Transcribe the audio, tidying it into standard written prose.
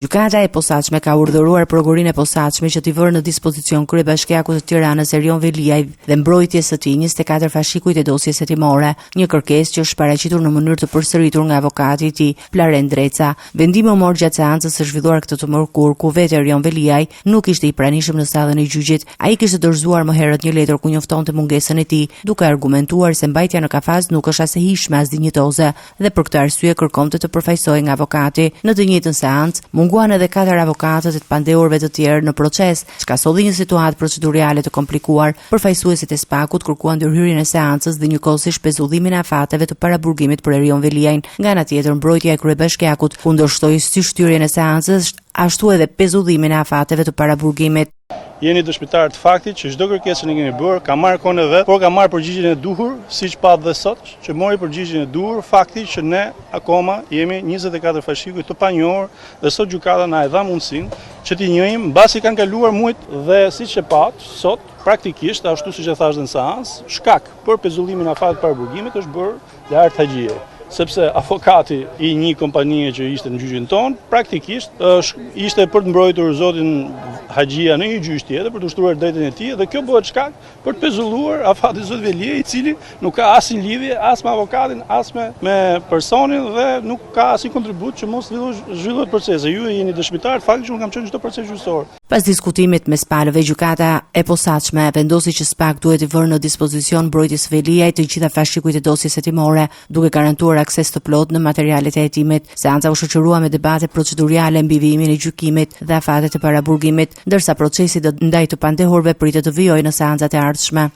Gjykata e posaçme ka urdhëruar prokurorin e posaçme që t'i vërë në dispozicion kryebashkiakut të Tiranës Erion Veliaj dhe mbrojtjes së tij 24 fashikujt e dosjes hetimore, një kërkesë që është paraqitur në mënyrë të përsëritur nga avokati i tij, Flaren Dreca. Vendimi u mor gjatë seancës së zhvilluar këtë të mërkur, ku vetë Erion Veliaj nuk ishte i pranishëm në sallën e gjyqit. Ai kishte dorëzuar më herët një letër ku njoftonte mungesën e tij, duke argumentuar se mbajtja në kafaz nuk është as e hijshme as dinjitoze dhe për këtë arsye kërkonte të përfaqësohej nga avokati. Në të njëjtën seancë munguan edhe 4 avokatët e të pandehurve të tjerë në proces, çka solli një situatë procedurale të komplikuar. Përfaqësuesit e SPAK-ut kërkuan ndërhyrjen e seancës dhe njëkohësisht pezullimin e afateve të paraburgimit për Erion Veliajin. Nga ana tjetër, mbrojtja e kryebashkiakut kundërshtoi si shtyrjen e seancës, ashtu edhe pezullimin e afateve të paraburgimit. Jeni dëshmitar të faktit që çdo kërkesë që keni bërë ka marrë kohën e vet, por ka marrë përgjigjen e duhur, siç pat dhe sot, që mori përgjigjen e duhur fakti që ne akoma jemi 24 fashikuj të panjohur dhe sot gjykata na e dha mundësinë që t'i njohim mbasi kanë kaluar muajt dhe siç e pat sot praktikisht ashtu siç e thash në seancë, shkak për pezullimin e afatit paraburgimit është bërë Lart Haxhie. Sepse avokati i një kompanie që ishte në gjyqin tonë, praktikisht ishte për të mbrojtur zotin Haxhia në një gjyq tjetër për të ushtruar drejtën e tij dhe kjo bëhet shkak për të pezulluar afatin zotit Veliaj, i cili nuk ka asnjë lidhje as me avokatin, as me personin dhe nuk ka asnjë kontribut që mos zhvillohet procesi. Ju jeni dëshmitar të faktit që unë kam qenë në çdo proces gjyqësor. Pas diskutimit mes palëve, gjykata e posaçme vendosi që SPAK duhet i vërë në dispozicion mbrojtjes Veliaj të gjitha fashikujt e dosjes hetimore, duke garantuar akses të plot në materialet e hetimit. Seanca u shoqërua me debate procedurale mbi vijimin e gjykimit dhe afatet e paraburgimit, ndërsa procesi ndaj të pandehurve pritet të vijojë në seancat e ardhshme.